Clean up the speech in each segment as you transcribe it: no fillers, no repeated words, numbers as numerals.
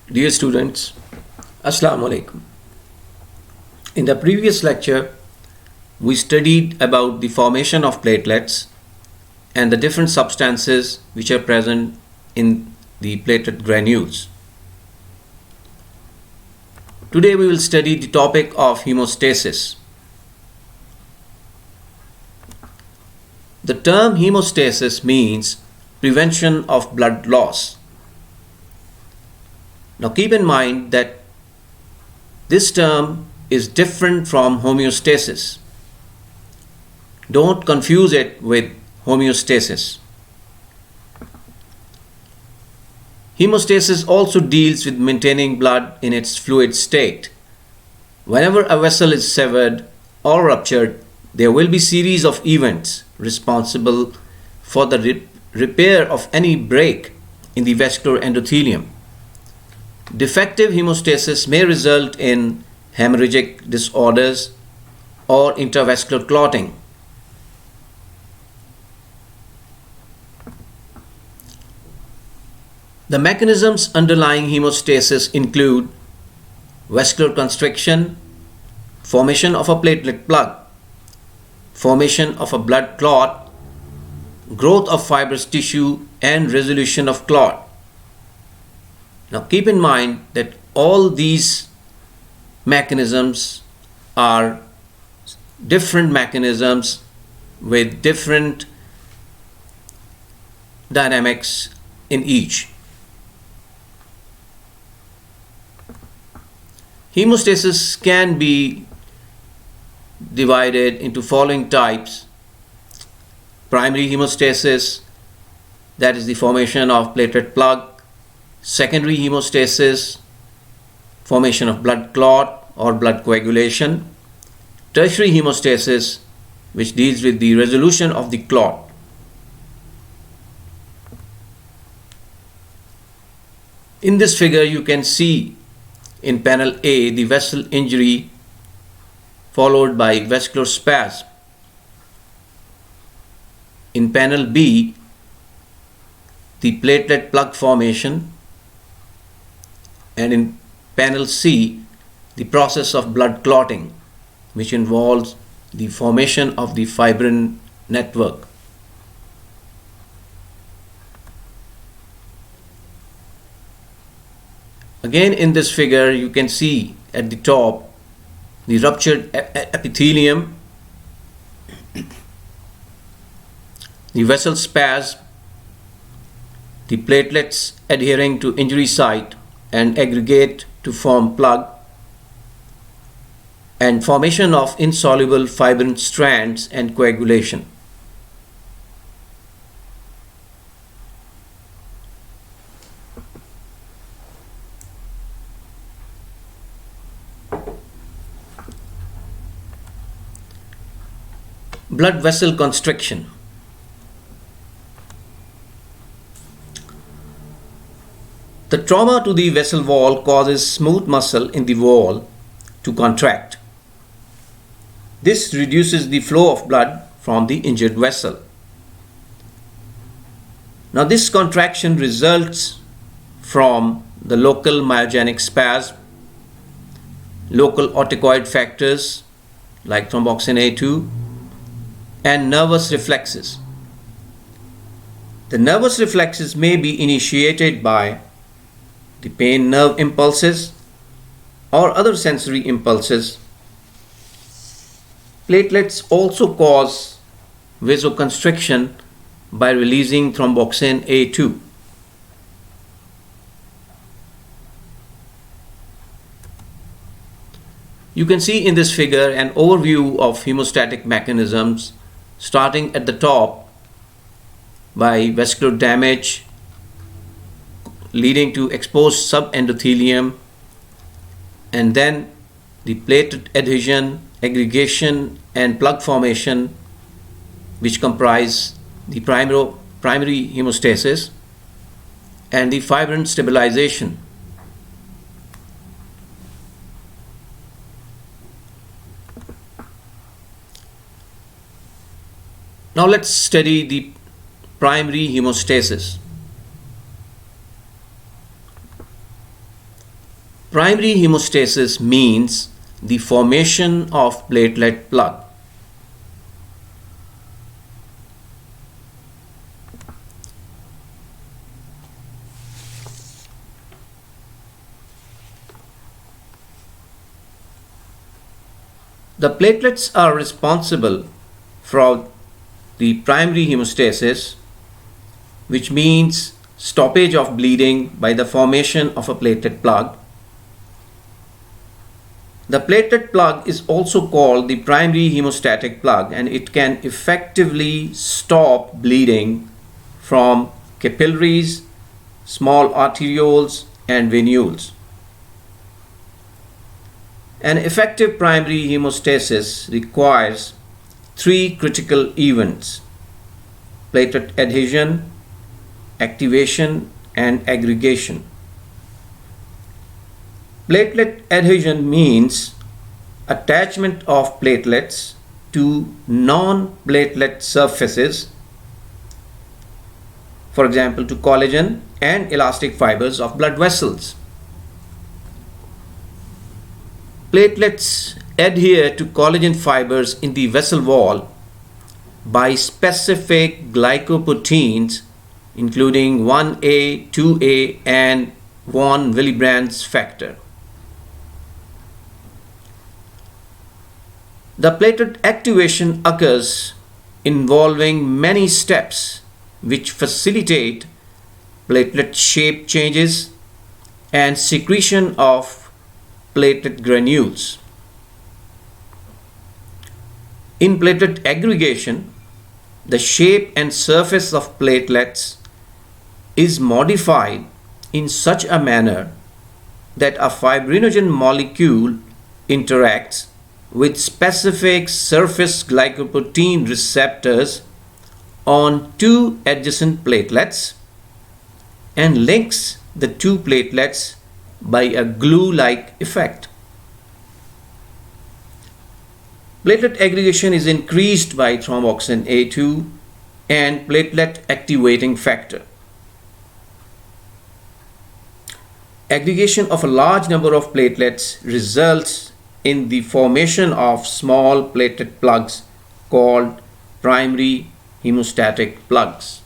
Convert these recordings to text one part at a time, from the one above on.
Dear students, Assalamu alaikum. In the previous lecture, we studied about the formation of platelets and the different substances which are present in the platelet granules. Today we will study the topic of hemostasis. The term hemostasis means prevention of blood loss. Now keep in mind that this term is different from homeostasis. Don't confuse it with homeostasis. Hemostasis also deals with maintaining blood in its fluid state. Whenever a vessel is severed or ruptured, there will be series of events responsible for the repair of any break in the vascular endothelium. Defective hemostasis may result in hemorrhagic disorders or intravascular clotting. The mechanisms underlying hemostasis include vascular constriction, formation of a platelet plug, formation of a blood clot, growth of fibrous tissue, and resolution of clot. Now keep in mind that all these mechanisms are different mechanisms with different dynamics in each. Hemostasis can be divided into following types. Primary hemostasis, that is the formation of platelet plug. Secondary hemostasis, formation of blood clot or blood coagulation. Tertiary hemostasis, which deals with the resolution of the clot. In this figure, you can see in panel A the vessel injury followed by vascular spasm. In panel B, the platelet plug formation, and in panel C, the process of blood clotting, which involves the formation of the fibrin network. Again, in this figure, you can see at the top the ruptured epithelium, the vessel spasm, the platelets adhering to injury site and aggregate to form plug, and formation of insoluble fibrin strands and coagulation. Blood vessel constriction. The trauma to the vessel wall causes smooth muscle in the wall to contract. This reduces the flow of blood from the injured vessel. Now this contraction results from the local myogenic spasm, local auticoid factors like thromboxane A2, and nervous reflexes. The nervous reflexes may be initiated by the pain nerve impulses or other sensory impulses. Platelets also cause vasoconstriction by releasing thromboxane A2. You can see in this figure an overview of hemostatic mechanisms, starting at the top by vascular damage leading to exposed subendothelium, and then the platelet adhesion, aggregation, and plug formation, which comprise the primary hemostasis, and the fibrin stabilization. Now let's study the primary hemostasis. Primary hemostasis means the formation of platelet plug. The platelets are responsible for the primary hemostasis, which means stoppage of bleeding by the formation of a platelet plug. The platelet plug is also called the primary hemostatic plug, and it can effectively stop bleeding from capillaries, small arterioles, and venules. An effective primary hemostasis requires three critical events: platelet adhesion, activation, and aggregation. Platelet adhesion means attachment of platelets to non-platelet surfaces, for example to collagen and elastic fibers of blood vessels. Platelets adhere to collagen fibers in the vessel wall by specific glycoproteins including 1A, 2A, and von Willebrand's factor. The platelet activation occurs involving many steps which facilitate platelet shape changes and secretion of platelet granules. In platelet aggregation, the shape and surface of platelets is modified in such a manner that a fibrinogen molecule interacts with specific surface glycoprotein receptors on two adjacent platelets and links the two platelets by a glue-like effect. Platelet aggregation is increased by thromboxane A2 and platelet activating factor. Aggregation of a large number of platelets results in the formation of small platelet plugs called primary hemostatic plugs.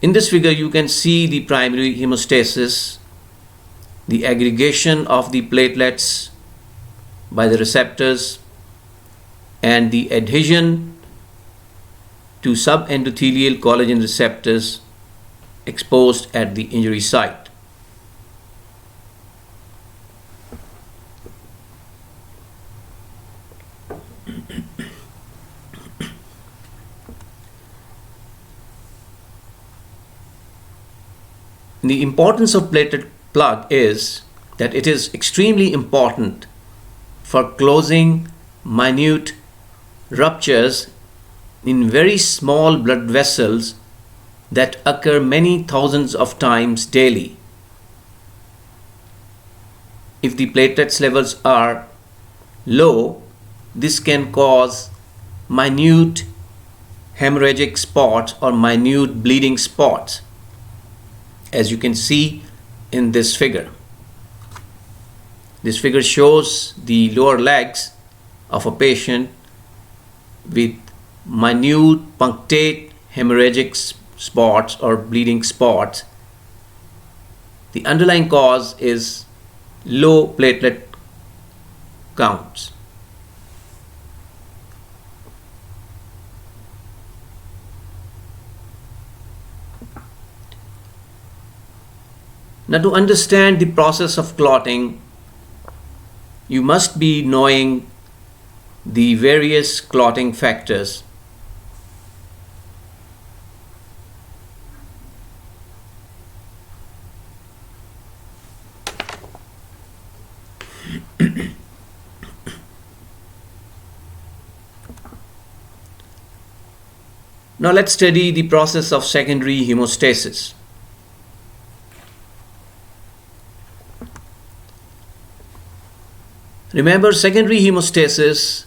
In this figure, you can see the primary hemostasis, the aggregation of the platelets by the receptors, and the adhesion to subendothelial collagen receptors exposed at the injury site. The importance of platelet plug is that it is extremely important for closing minute ruptures in very small blood vessels that occur many thousands of times daily. If the platelets levels are low, this can cause minute hemorrhagic spots or minute bleeding spots, as you can see in this figure. This figure shows the lower legs of a patient with minute punctate hemorrhagic spots or bleeding spots. The underlying cause is low platelet counts. Now, to understand the process of clotting, you must be knowing the various clotting factors. Now let's study the process of secondary hemostasis. Remember, secondary hemostasis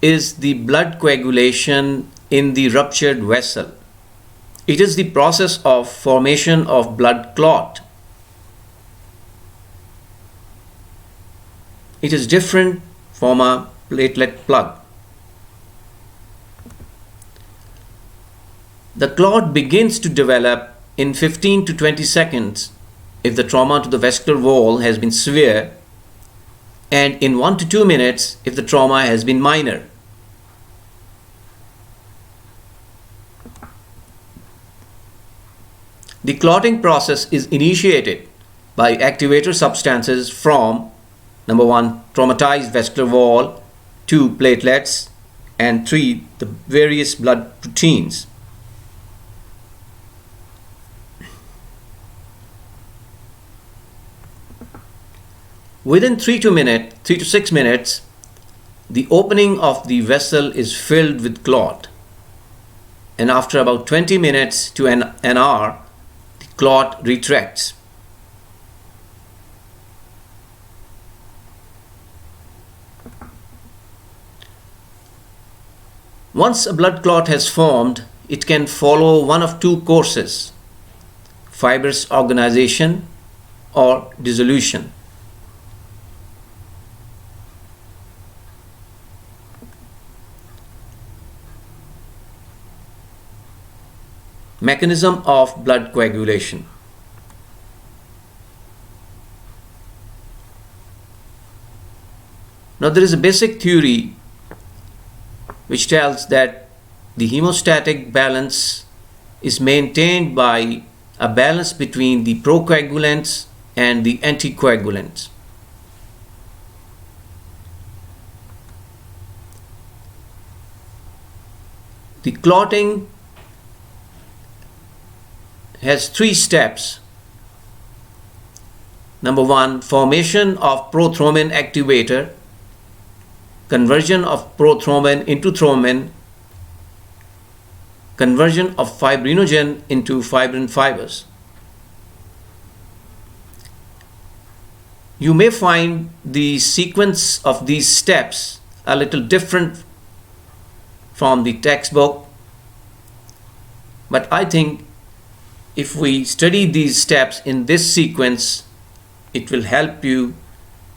is the blood coagulation in the ruptured vessel, It is the process of formation of blood clot. It is different from a platelet plug. The clot begins to develop in 15 to 20 seconds if the trauma to the vascular wall has been severe, and in 1 to 2 minutes if the trauma has been minor. The clotting process is initiated by activator substances from number 1, traumatized vascular wall, 2, platelets, and 3, the various blood proteins. Within 3 to 6 minutes, the opening of the vessel is filled with clot, and after about 20 minutes to an hour, the clot retracts. Once a blood clot has formed, it can follow one of two courses: fibrous organization or dissolution. Mechanism of blood coagulation. Now there is a basic theory which tells that the hemostatic balance is maintained by a balance between the procoagulants and the anticoagulants. The clotting has 3 steps. Number 1, formation of prothrombin activator, conversion of prothrombin into thrombin, conversion of fibrinogen into fibrin fibers. You may find the sequence of these steps a little different from the textbook, but I think if we study these steps in this sequence, it will help you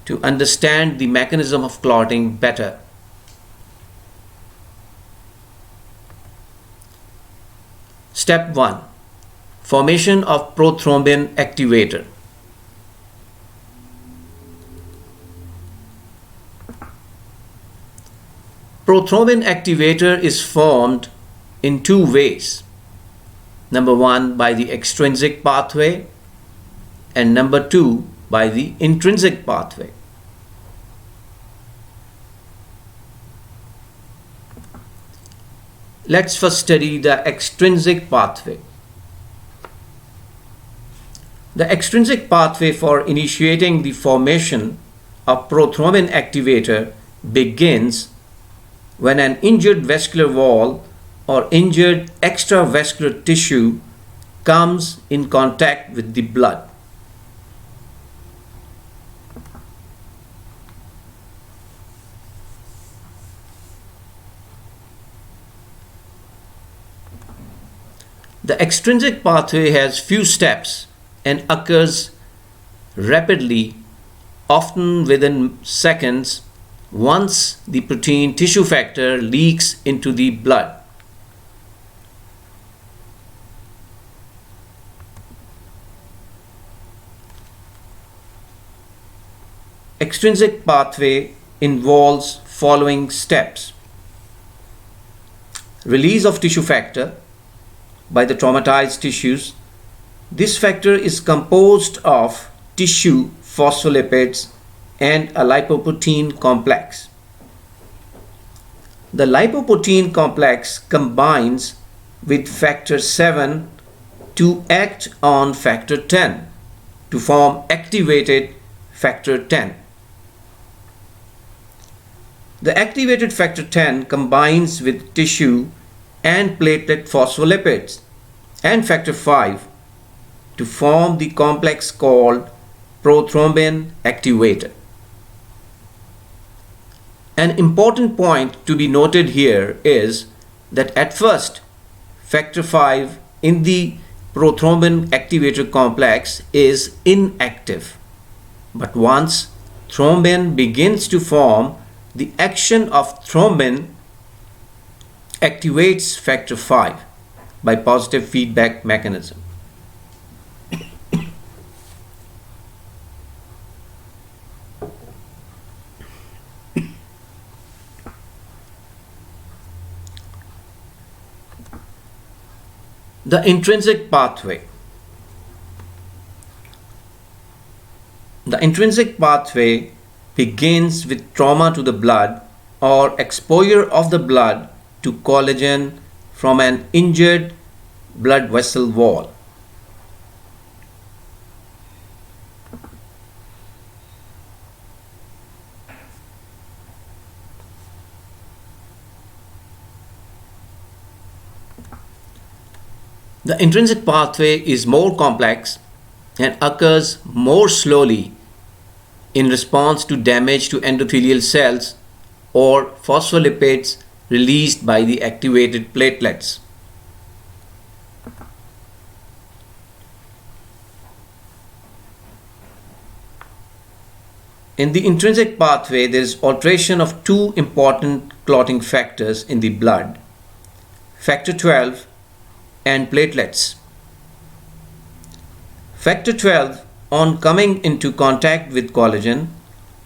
to understand the mechanism of clotting better. Step 1. Formation of prothrombin activator. Prothrombin activator is formed in 2 ways. Number 1, by the extrinsic pathway, and number 2, by the intrinsic pathway. Let's first study the extrinsic pathway. The extrinsic pathway for initiating the formation of prothrombin activator begins when an injured vascular wall or injured extravascular tissue comes in contact with the blood. The extrinsic pathway has few steps and occurs rapidly, often within seconds, once the protein tissue factor leaks into the blood. Extrinsic pathway involves following steps: release of tissue factor by the traumatized tissues. This factor is composed of tissue phospholipids and a lipoprotein complex. The lipoprotein complex combines with factor 7 to act on factor 10 to form activated factor 10. The activated factor 10 combines with tissue and platelet phospholipids and factor 5 to form the complex called prothrombin activator. An important point to be noted here is that at first factor 5 in the prothrombin activator complex is inactive. But once thrombin begins to form, the action of thrombin activates factor V by positive feedback mechanism. The intrinsic pathway. The intrinsic pathway begins with trauma to the blood or exposure of the blood to collagen from an injured blood vessel wall. The intrinsic pathway is more complex and occurs more slowly in response to damage to endothelial cells or phospholipids released by the activated platelets. In the intrinsic pathway, there is alteration of two important clotting factors in the blood, factor 12 and platelets. Factor 12, on coming into contact with collagen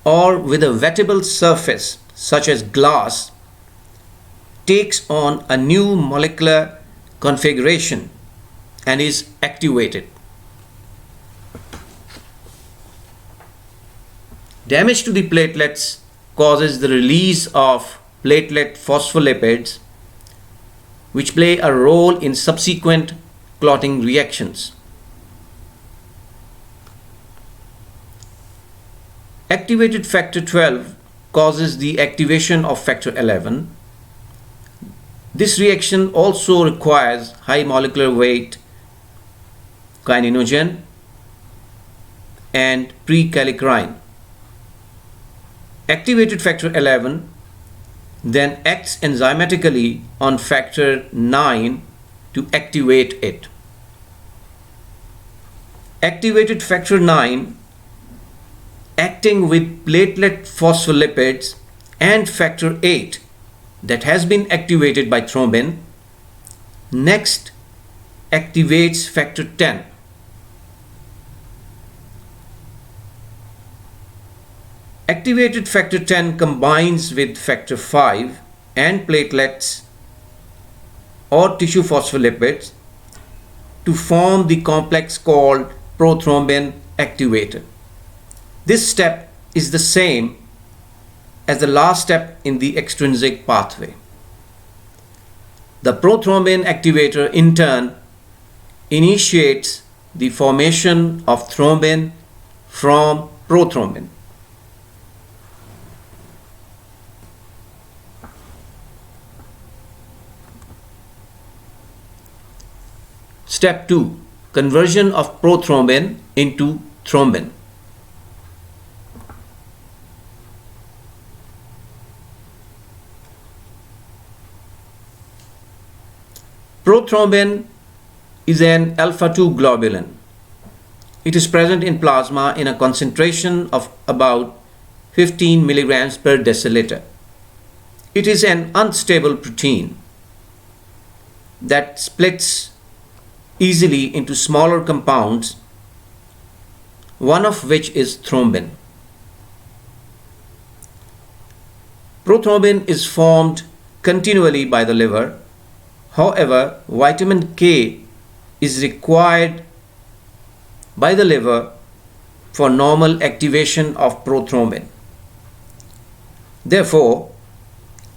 or with a wettable surface such as glass, takes on a new molecular configuration and is activated. Damage to the platelets causes the release of platelet phospholipids, which play a role in subsequent clotting reactions. Activated factor 12 causes the activation of factor 11. This reaction also requires high molecular weight kininogen and prekallikrein. Activated factor 11 then acts enzymatically on factor 9 to activate it. Activated factor 9, acting with platelet phospholipids and factor 8 that has been activated by thrombin, next activates factor 10. Activated factor 10 combines with factor 5 and platelets or tissue phospholipids to form the complex called prothrombin activator. This step is the same as the last step in the extrinsic pathway. The prothrombin activator in turn initiates the formation of thrombin from prothrombin. Step 2. Conversion of prothrombin into thrombin. Prothrombin is an alpha-2 globulin. It is present in plasma in a concentration of about 15 milligrams per deciliter. It is an unstable protein that splits easily into smaller compounds, one of which is thrombin. Prothrombin is formed continually by the liver. However, vitamin K is required by the liver for normal activation of prothrombin. Therefore,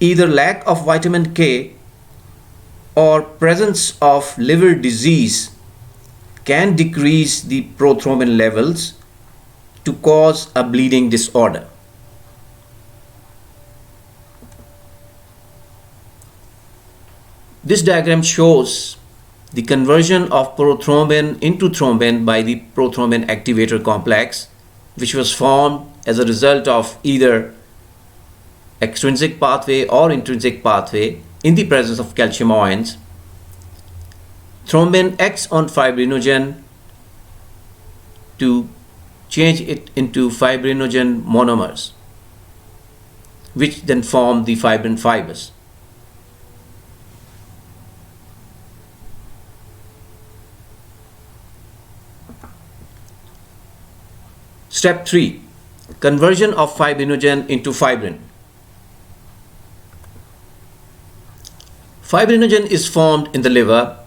either lack of vitamin K or presence of liver disease can decrease the prothrombin levels to cause a bleeding disorder. This diagram shows the conversion of prothrombin into thrombin by the prothrombin activator complex, which was formed as a result of either extrinsic pathway or intrinsic pathway in the presence of calcium ions. Thrombin acts on fibrinogen to change it into fibrinogen monomers, which then form the fibrin fibers. Step 3. Conversion of fibrinogen into fibrin. Fibrinogen is formed in the liver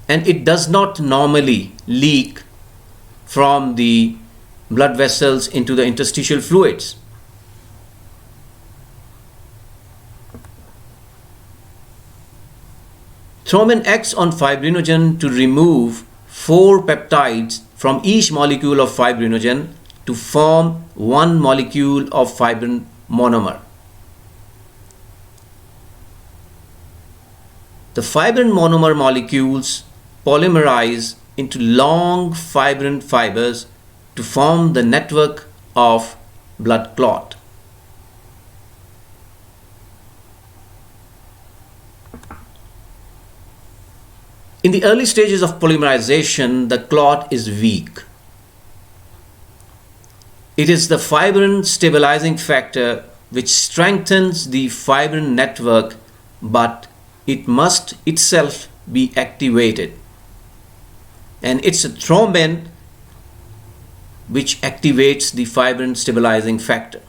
and it does not normally leak from the blood vessels into the interstitial fluids. Thrombin acts on fibrinogen to remove 4 peptides from each molecule of fibrinogen to form one molecule of fibrin monomer. The fibrin monomer molecules polymerize into long fibrin fibers to form the network of blood clot. In the early stages of polymerization, the clot is weak. It is the fibrin stabilizing factor which strengthens the fibrin network, but it must itself be activated. And it's a thrombin which activates the fibrin stabilizing factor.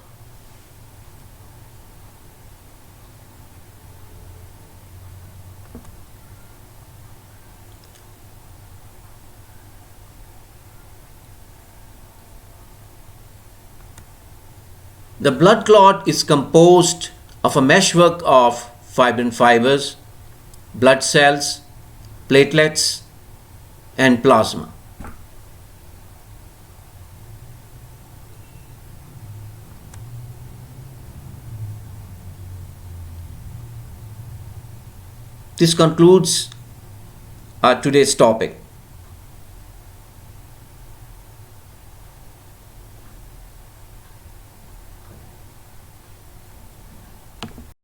The blood clot is composed of a meshwork of fibrin fibers, blood cells, platelets, and plasma. This concludes our today's topic.